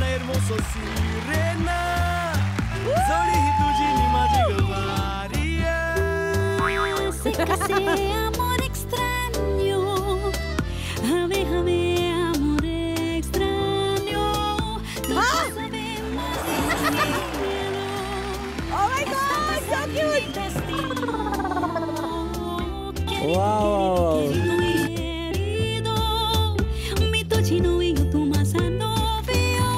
hermoso sirena. Zoडी ही तुझी नि माझी Gawariya. Sé que sea amor extraño. Jame, jame, amor extraño. Todos sabemos que es mi cielo. Oh my God, so cute. Wow. Mi tocino y yo tu masa novio.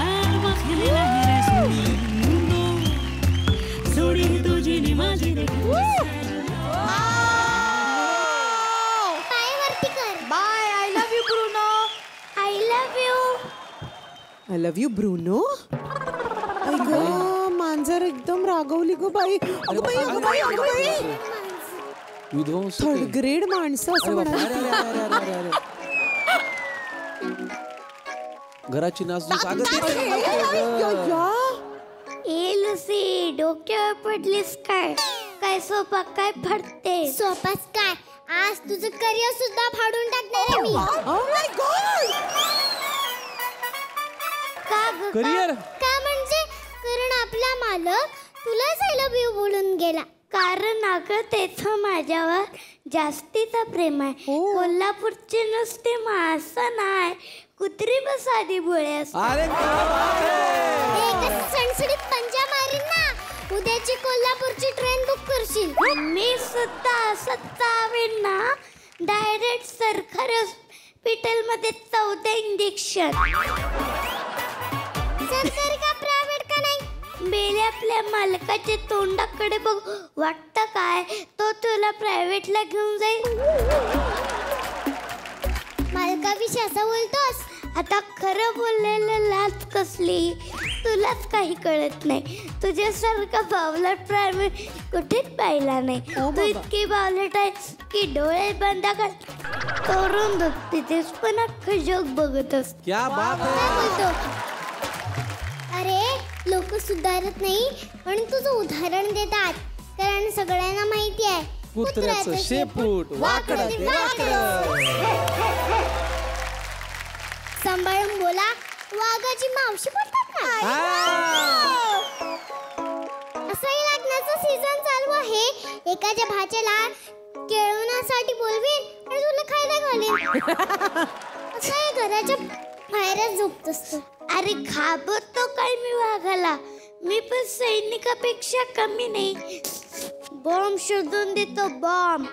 Alma gemela eres mi mundo. Zoडी ही तुझी नि माझी पायावरती कर. Bye. I love you, Bruno. I love you. I love you, Bruno. अगं मांजर एकदम रागवली go by. अगं बाई, अगं बाई, अगं बाई. विध्वंस थर्ड ग्रेड माणसं असं म्हणाली. घराची नासधूस या ए लुसी, डोक्यावर पडलीस काय? काय सोपा काय फाडते? सोपाच काय, आज तुझं करिअर सुद्धा फाडून टाकणार आहे मी. Oh my God. का ग? करिअर? का म्हणजे कारण आपला मालक तुलाच आय लव्ह यू बोलून गेला. कारण अगं त्याचं माझ्यावर जास्तीचा प्रेम आहे. कोल्हापूरचे नुसते मासा नाही, कुत्री बस आधी भोळे असतात. अरे सणसणीत पंजा मारीन ना. उद्याची कोल्हापूरची ट्रेन बुक करशील. मी सुद्धा असं चावेन ना, डायरेक्ट सरकारी हॉस्पिटल मध्ये 14 इंजेक्शन. सरकारी का प्रायव्हेट का नाही? बेले आपल्या मालकाच्या तोंडाकडे बघ, वाटतं काय तो तुला प्रायव्हेटला घेऊन जाईल. मालकाविषयी असं बोलतोस? आता खरं बोललेलं लाच कसली, तुलाच काही कळत नाही. तुझ्यासारखा बावलट प्रायव्हेट कुठेच पाहिला नाही. तू इतकी बावलट आहे की डोळे बंद कर करून तिथेच पण अख्खं जग बघत असत. क्या बात है. बोलतो? अरे लोक सुधारत नाही म्हणून तुझं उदाहरण देतात. कारण सगळ्यांना माहिती आहे कुत्र्याचं शेपूट वाकडं ते वाकडं. सांभाळून बोला. वाघाची मावशी बोलतात का? असंही लग्नाचं सीझन चालू आहे. एखाद्या भाच्याला केळवण्यासाठी बोलवीन आणि तुला खायला घालेन. असं आहे, घराच्या बाहेरच झोपत असतो. अरे घाबरतो काय मी वाघाला? मी पण सैनिकापेक्षा कमी नाही. बॉम्ब शोधून देतो, बॉम्ब.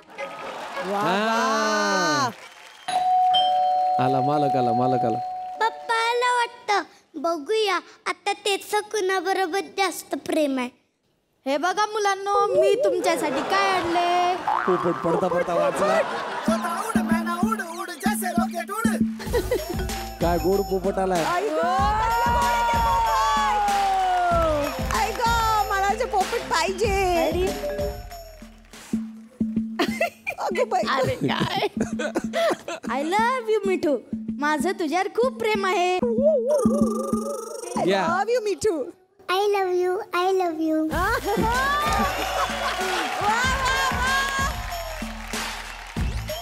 आला मालक आला. पप्पाला वाटतं बघूया आता त्याचं कुणाबरोबर जास्त प्रेम आहे. हे बघा मुलांनो, मी तुमच्यासाठी काय आणले. पोपट पडता वाचला. काय गोड पोपट आलाय. मला जे पोपट पाहिजे. अरे काय. आय लव्ह यू मिठू. माझं तुझ्यावर खूप प्रेम आहे. I love you, Mithu. I love you, I love you.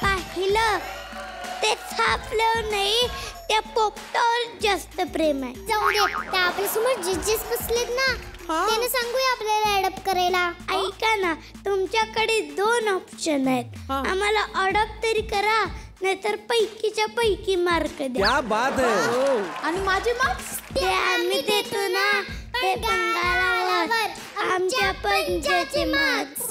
पाहिलं, ते छापलं नाही, त्या पोपटावर जास्त प्रेम आहे. जाऊ दे, त्या आपल्यासमोर जजेस बसलेत ना, त्याने सांगूया आपल्याला अडॉप्ट करायला. ऐका ना, तुमच्याकडे 2 ऑप्शन आहेत. आम्हाला अडॉप्ट तरी करा, नाहीतर पैकीच्या पैकी मार्क द्या. क्या बात है. आणि माझे मार्क्स ते आम्ही देतो ना, ते बंगालावर आमच्या पंजाचे मार्क्स.